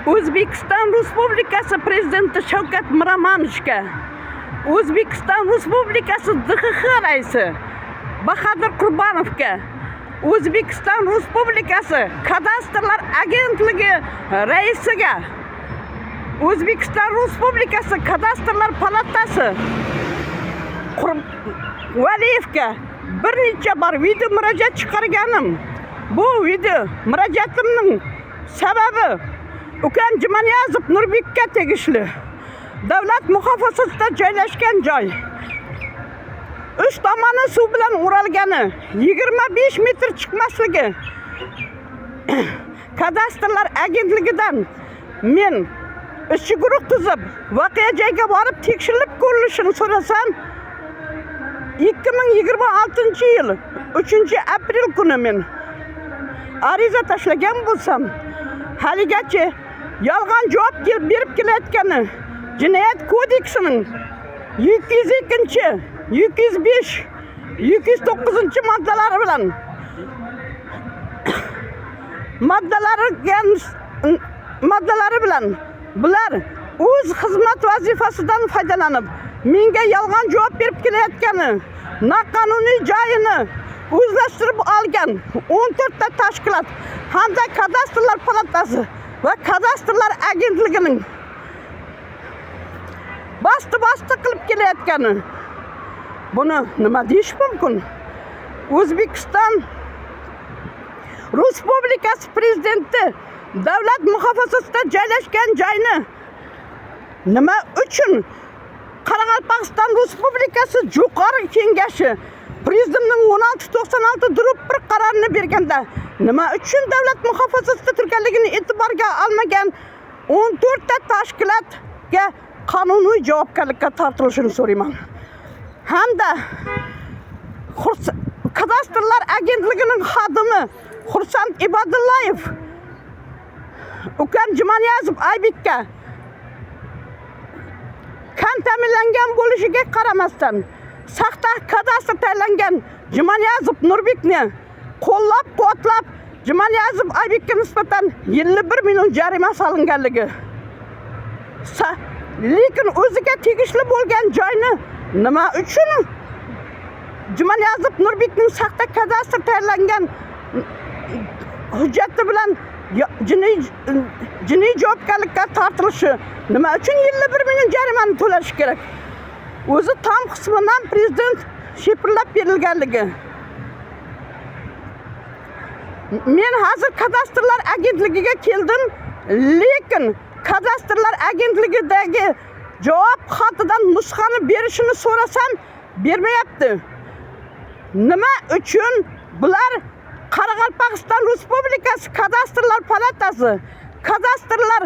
O'zbekiston Respublikasi Prezidenti Shavkat Miromonovga, O'zbekiston Respublikasi DXX raisi Bahodir Qurbonovga, O'zbekiston Respublikasi Kadastrlar agentligi raisiga, O'zbekiston Respublikasi Kadastrlar palatasi Valiyevga bir necha bor video murojaat chiqarganim. Bu video murojaatimning sababi ukam Jumaniyazov Nurbekka tegishli davlat muhofazasida joylashgan joy. 3 tomoni suv bilan o'ralgani, 25 metr chiqmasligi. Kadastrlar agentligidan men ishchi guruh tuzib, voqea joyiga borib tekshirilib ko'rilishini so'rasam, 2026-yil 3-aprel kuni men ariza tashlagan bo'lsam, haligacha yolg'on javob berib kelayotgani Jinoyat kodeksining 202, 205, 209 moddalari bilan bular o'z xizmat vazifasidan foydalanib menga yolg'on javob berib kelayotgani, noqonuniy joyini o'zlashtirib olgan 14 ta tashkilot hamda Kadastrlar palatasi va Kadastrlar agentligining basti qilib kelayotgani. Buni nima deyish mumkin? O'zbekiston Respublikasi Prezidenti davlat muhofazasida joylashgan joyni nima uchun Qoraqalpog'iston Respublikasi Jo'qorg'i Kengashi Prezidentning 1696/1 qarorini berganda nima uchun davlat muhofazasida turganligini e'tiborga olmagan 14 ta tashkilotga qonuniy javobgarlikka tortilishini so'rayman. Hamda Kadastrlar agentligining xodimi Xursand Ibodullayev ukam Jumaniyazov Aybekka kan ta'minlangan bo'lishiga qaramasdan saxta kadastr tayinlangan Jumaniyazov Nurbekni qo'llab-quvvatlab Jumaniyazov Aybekka nisbatan 51 million jarima solinganligi. Lekin o'ziga tegishli bo'lgan joyni nima uchun Jumaniyazov Nurbekning saxta kadastr tayinlangan hujjati bilan jinoiy javobgarlikka tortilishi, nima uchun 51 million jarimani to'lash kerak? O'zi tom qismidan prezident shepirlab berilganligi. Men hozir Kadastrlar agentligiga keldim, lekin Kadastrlar agentligidagi javob xotidan nusxani berishini so'rasam, bermayapti. Nima uchun bular Qoraqalpog'iston Respublikasi Kadastrlar palatasi, Kadastrlar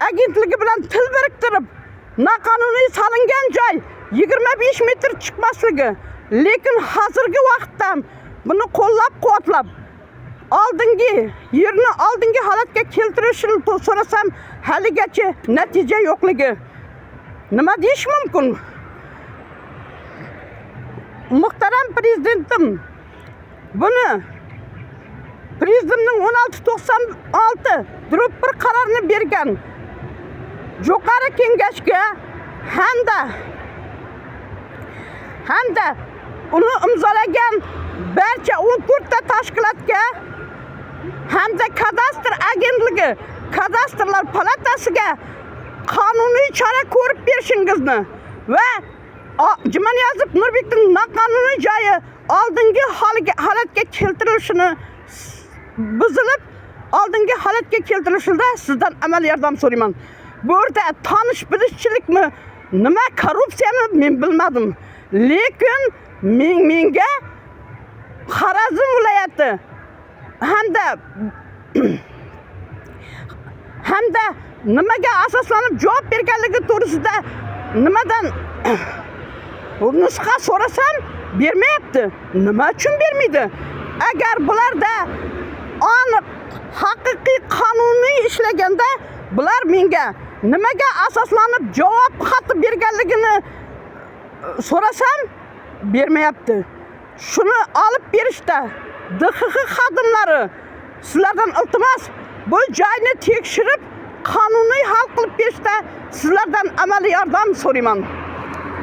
agentligi bilan til biriktirib, noqonuniy solingan joy 25 metr chiqmasligi, lekin hozirgi vaqtda buni qo'llab-quvvatlab oldingi holatga keltirishini so'rasam, haligacha natija yo'qligi. Nima deyish mumkin? Muhtaram prezidentim, buni Prezidentning 1696/1 qarorini bergan Jo'qorg'i Kengashga hamda uni imzolagan barcha 14 ta tashkilotga hamda Kadastr agentligi, Kadastrlar palatasiga qonuniy chora ko'rib berishingizni va Jumaniyazov Nurbekning noqonuniy joyi oldingi holatga keltirilishini buzilib, oldingi holatga keltirilishida sizdan amal yordam so'rayman. Bu yerda tanish-bilishchilikmi, nima korrupsiyami men bilmadim. Lekin menga Xorazm viloyati hamda nimaga asoslanib javob berganligi to'g'risida nimadan nusxa so'rasam, bermayapti. Nima uchun bermaydi? Agar bularda aniq haqiqiy qonuniy ishlaganda bular menga nimaga asoslanib javob xati berganligini so'rasam, bermayapti. Shuni olib berishda DXX xodimlari sizlardan iltimos bu joyni tekshirib qonuniy hal qilib berishda sizlardan amaliy yordam so'rayman.